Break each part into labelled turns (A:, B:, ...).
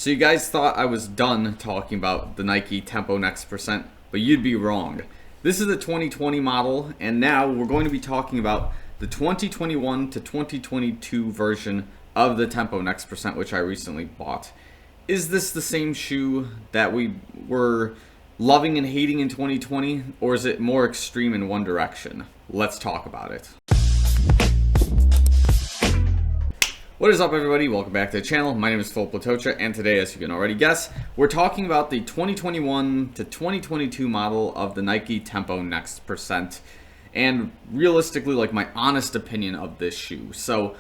A: So you guys thought I was done talking about the Nike Tempo Next Percent, but you'd be wrong. This is the 2020 model, and now we're going to be talking about the 2021 to 2022 version of the Tempo Next Percent, which I recently bought. Is this the same shoe that we were loving and hating in 2020, or is it more extreme in one direction? Let's talk about it. What is up, everybody? Welcome back to the channel. My name is Filip Latocha, and today, as you can already guess, we're talking about the 2021 to 2022 model of the Nike Tempo Next Percent, and realistically, like, my honest opinion of this shoe. So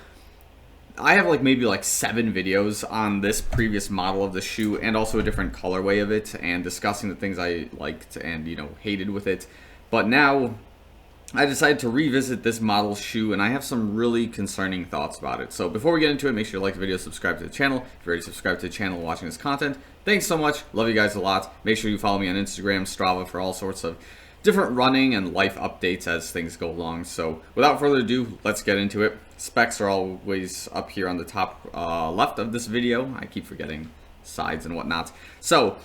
A: I have maybe 7 videos on this previous model of the shoe and also a different colorway of it, and discussing the things I liked and hated with it. But now I decided to revisit this model shoe, and I have some really concerning thoughts about it. So before we get into it, make sure you like the video, subscribe to the channel. If you're already subscribed to the channel watching this content, thanks so much. Love you guys a lot. Make sure you follow me on Instagram, Strava, for all sorts of different running and life updates as things go along. So without further ado, let's get into it. Specs are always up here on the top left of this video. I keep forgetting sides and whatnot. So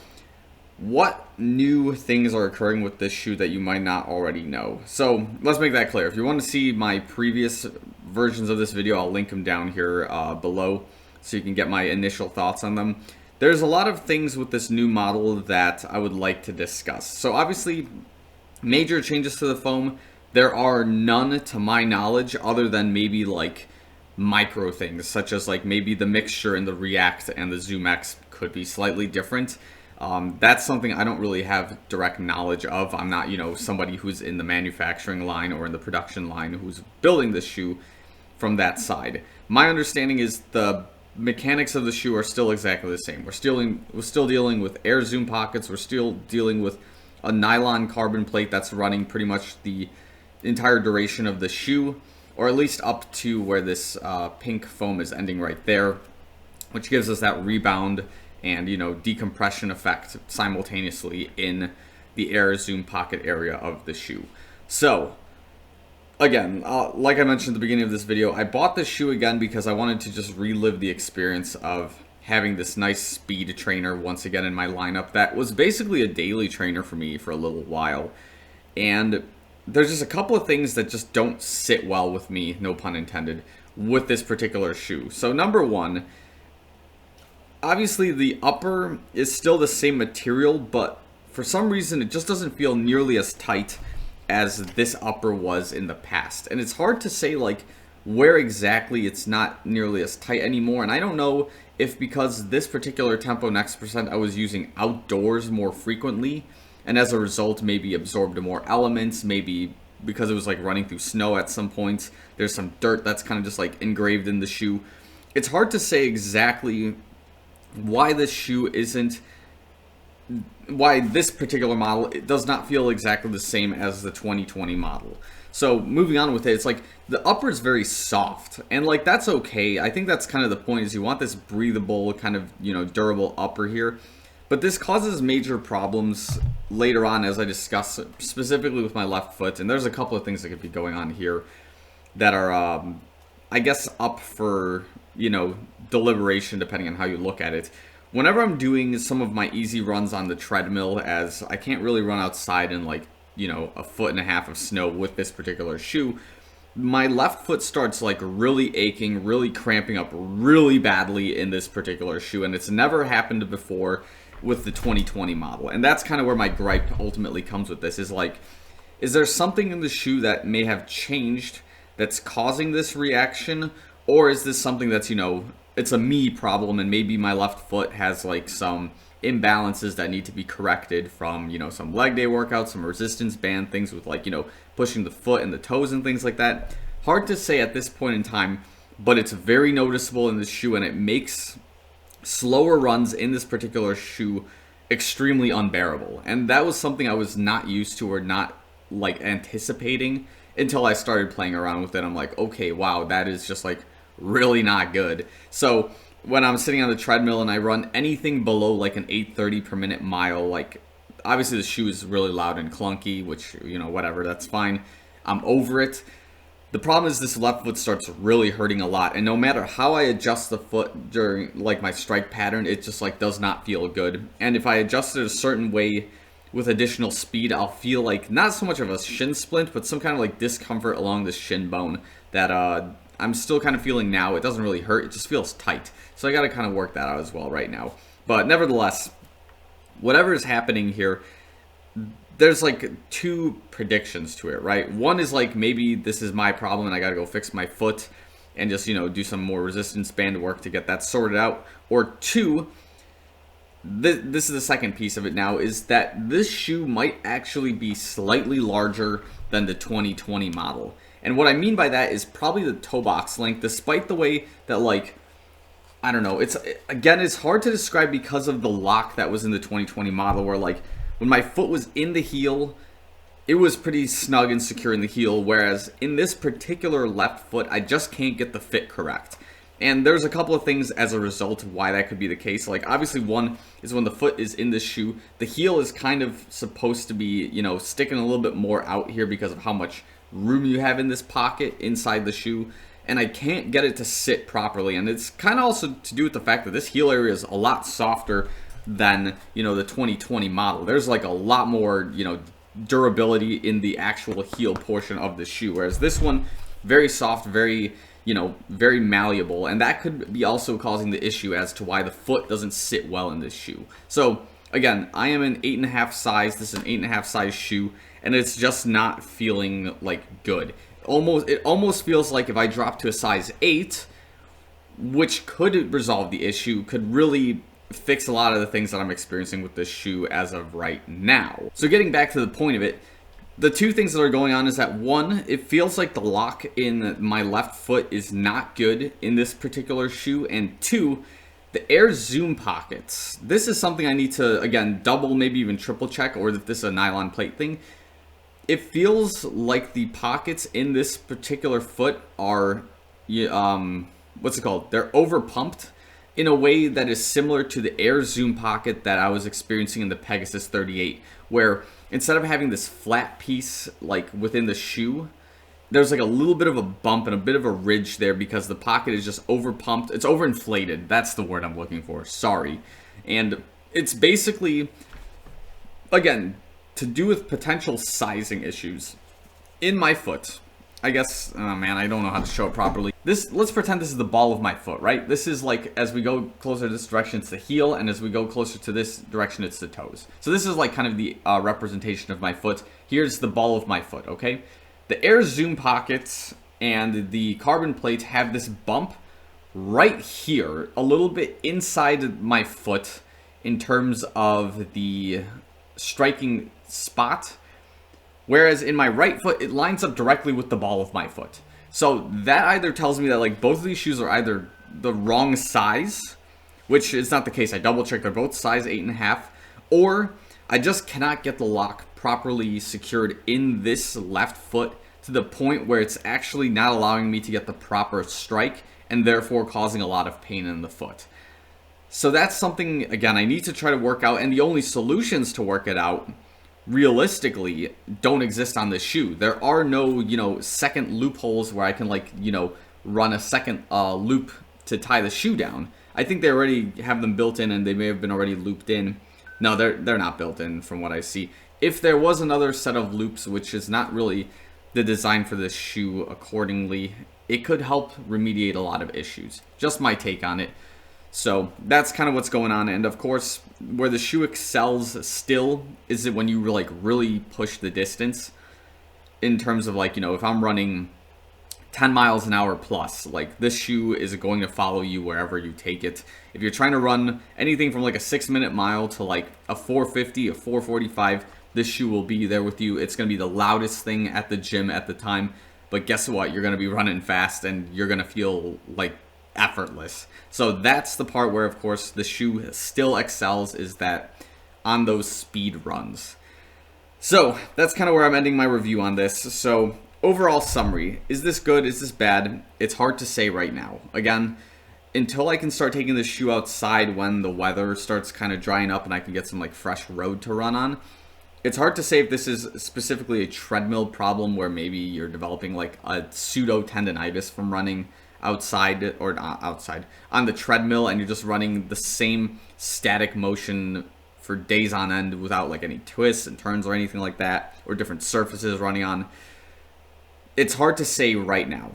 A: what new things are occurring with this shoe that you might not already know? So let's make that clear. If you want to see my previous versions of this video, I'll link them down here below so you can get my initial thoughts on them. There's a lot of things with this new model that I would like to discuss. So obviously, major changes to the foam. There are none to my knowledge, other than maybe micro things, such as maybe the mixture in the React and the Zoom X could be slightly different. That's something I don't really have direct knowledge of. I'm not, somebody who's in the manufacturing line or in the production line who's building this shoe from that side. My understanding is the mechanics of the shoe are still exactly the same. We're still dealing with air zoom pockets. We're still dealing with a nylon carbon plate that's running pretty much the entire duration of the shoe, or at least up to where this pink foam is ending right there, which gives us that rebound and decompression effect simultaneously in the air zoom pocket area of the shoe. So again, like I mentioned at the beginning of this video, I bought this shoe again because I wanted to just relive the experience of having this nice speed trainer once again in my lineup that was basically a daily trainer for me for a little while. And there's just a couple of things that just don't sit well with me, no pun intended, with this particular shoe. So number one, obviously the upper is still the same material, but for some reason it just doesn't feel nearly as tight as this upper was in the past. And it's hard to say where exactly it's not nearly as tight anymore. And I don't know if because this particular Tempo Next Percent I was using outdoors more frequently, and as a result maybe absorbed more elements, maybe because it was running through snow at some points. There's some dirt that's kind of just engraved in the shoe. It's hard to say exactly why this shoe isn't, why this particular model, it does not feel exactly the same as the 2020 model. So moving on with it, it's the upper is very soft, and that's okay. I think that's kind of the point, is you want this breathable kind of durable upper here. But this causes major problems later on, as I discuss, specifically with my left foot. And there's a couple of things that could be going on here that are I guess up for deliberation, depending on how you look at it. Whenever I'm doing some of my easy runs on the treadmill, as I can't really run outside in a foot and a half of snow with this particular shoe, my left foot starts really aching, really cramping up really badly in this particular shoe, and it's never happened before with the 2020 model. And that's kind of where my gripe ultimately comes with this, is there something in the shoe that may have changed that's causing this reaction? Or is this something that's, it's a me problem, and maybe my left foot has some imbalances that need to be corrected from, some leg day workouts, some resistance band things with pushing the foot and the toes and things like that. Hard to say at this point in time, but it's very noticeable in this shoe, and it makes slower runs in this particular shoe extremely unbearable. And that was something I was not used to or not anticipating until I started playing around with it. I'm okay, wow, that is just really not good. So when I'm sitting on the treadmill and I run anything below an 8:30 per minute mile, obviously the shoe is really loud and clunky, which whatever, that's fine. I'm over it. The problem is this left foot starts really hurting a lot, and no matter how I adjust the foot during like my strike pattern, it just like does not feel good. And if I adjust it a certain way with additional speed, I'll feel like not so much of a shin splint, but some kind of like discomfort along the shin bone that I'm still kind of feeling now. It doesn't really hurt, it just feels tight. So I got to kind of work that out as well right now. But nevertheless, whatever is happening here, there's like two predictions to it, right? One is like maybe this is my problem and I gotta go fix my foot and just, do some more resistance band work to get that sorted out. Or two, this is the second piece of it now, is that this shoe might actually be slightly larger than the 2020 model. And what I mean by that is probably the toe box length, despite the way that like, I don't know, it's hard to describe because of the lock that was in the 2020 model where like, when my foot was in the heel, it was pretty snug and secure in the heel, whereas in this particular left foot, I just can't get the fit correct. And there's a couple of things as a result of why that could be the case. Like, obviously, one is when the foot is in the shoe, the heel is kind of supposed to be, sticking a little bit more out here because of how much room you have in this pocket inside the shoe. And I can't get it to sit properly. And it's kind of also to do with the fact that this heel area is a lot softer than the 2020 model. There's like a lot more durability in the actual heel portion of the shoe, whereas this one, very soft, very very malleable, and that could be also causing the issue as to why the foot doesn't sit well in this shoe. So again, I am an 8.5 size. This is an 8.5 size shoe, and it's just not feeling like good. It almost feels like if I drop to a size 8, which could resolve the issue, could really fix a lot of the things that I'm experiencing with this shoe as of right now. So getting back to the point of it, the two things that are going on is that one, it feels like the lock in my left foot is not good in this particular shoe, and two, the air zoom pockets. This is something I need to, again, double, maybe even triple check, or if this is a nylon plate thing. It feels like the pockets in this particular foot are, what's it called? They're over pumped in a way that is similar to the air zoom pocket that I was experiencing in the Pegasus 38, where instead of having this flat piece like within the shoe, there's like a little bit of a bump and a bit of a ridge there because the pocket is just over pumped. It's overinflated. That's the word I'm looking for. Sorry. And it's basically, again, to do with potential sizing issues in my foot. I guess, oh man, I don't know how to show it properly. Let's pretend this is the ball of my foot, right? This is like, as we go closer to this direction, it's the heel, and as we go closer to this direction, it's the toes. So this is like kind of the representation of my foot. Here's the ball of my foot, okay? The air zoom pockets and the carbon plates have this bump right here, a little bit inside my foot in terms of the striking spot. Whereas in my right foot, it lines up directly with the ball of my foot. So that either tells me that like both of these shoes are either the wrong size, which is not the case. I double checked, they're both size 8.5, or I just cannot get the lock properly secured in this left foot to the point where it's actually not allowing me to get the proper strike and therefore causing a lot of pain in the foot. So that's something, again, I need to try to work out, and the only solutions to work it out realistically don't exist on this shoe. There are no, second loopholes where I can run a second loop to tie the shoe down. I think they already have them built in, and they may have been already looped in. No, they're not built in from what I see. If there was another set of loops, which is not really the design for this shoe accordingly, it could help remediate a lot of issues. Just my take on it. So that's kind of what's going on. And of course, where the shoe excels still is it when you really push the distance in terms of if I'm running 10 miles an hour plus, this shoe is going to follow you wherever you take it. If you're trying to run anything from a 6-minute mile to a 450, a 445, this shoe will be there with you. It's going to be the loudest thing at the gym at the time. But guess what? You're going to be running fast and you're going to feel effortless. So that's the part where, of course, the shoe still excels, is that on those speed runs. So that's kind of where I'm ending my review on this. So overall summary, is this good? Is this bad? It's hard to say right now. Again, until I can start taking this shoe outside when the weather starts kind of drying up and I can get some fresh road to run on, it's hard to say if this is specifically a treadmill problem where maybe you're developing like a pseudo tendonitis from running outside or not outside on the treadmill, and you're just running the same static motion for days on end without like any twists and turns or anything like that, or different surfaces running on. It's hard to say right now.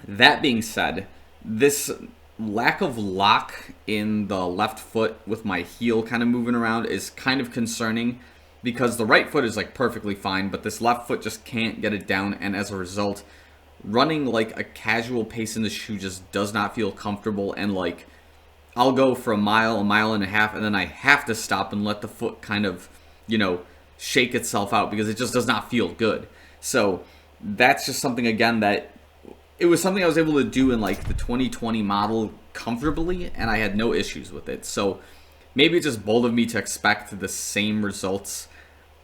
A: That being said, this lack of lock in the left foot with my heel kind of moving around is kind of concerning, because the right foot is like perfectly fine, but this left foot just can't get it down, and as a result, running like a casual pace in the shoe just does not feel comfortable. And like, I'll go for a mile and a half, and then I have to stop and let the foot kind of, you know, shake itself out because it just does not feel good. So that's just something, again, that it was something I was able to do in like the 2020 model comfortably, and I had no issues with it. So maybe it's just bold of me to expect the same results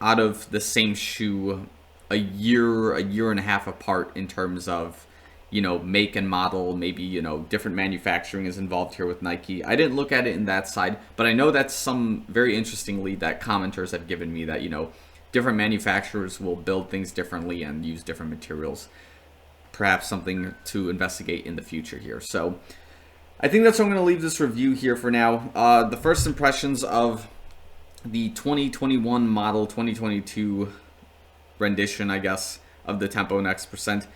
A: out of the same shoe a year and a half apart in terms of, you know, make and model. Maybe, you know, different manufacturing is involved here with Nike. I didn't look at it in that side, but I know that's some very interesting lead that commenters have given me, that, you know, different manufacturers will build things differently and use different materials. Perhaps something to investigate in the future here. So I think that's where I'm going to leave this review here for now. The first impressions of the 2021 model, 2022 rendition, I guess, of the Tempo Next Percent,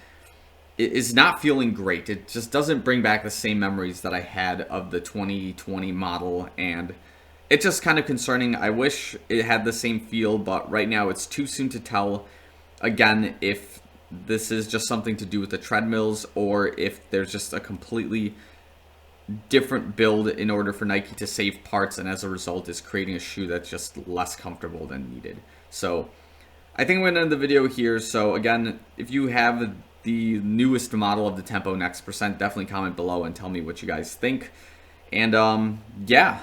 A: it is not feeling great. It just doesn't bring back the same memories that I had of the 2020 model, and it's just kind of concerning. I wish it had the same feel, but right now it's too soon to tell, again, if this is just something to do with the treadmills, or if there's just a completely different build in order for Nike to save parts, and as a result is creating a shoe that's just less comfortable than needed. So I think I'm going to end the video here. So again, if you have the newest model of the Tempo Next Percent, definitely comment below and tell me what you guys think. And yeah,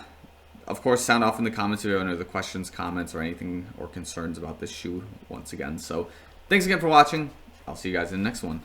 A: of course, sound off in the comments if you have any other questions, comments, or anything, or concerns about this shoe once again. So thanks again for watching. I'll see you guys in the next one.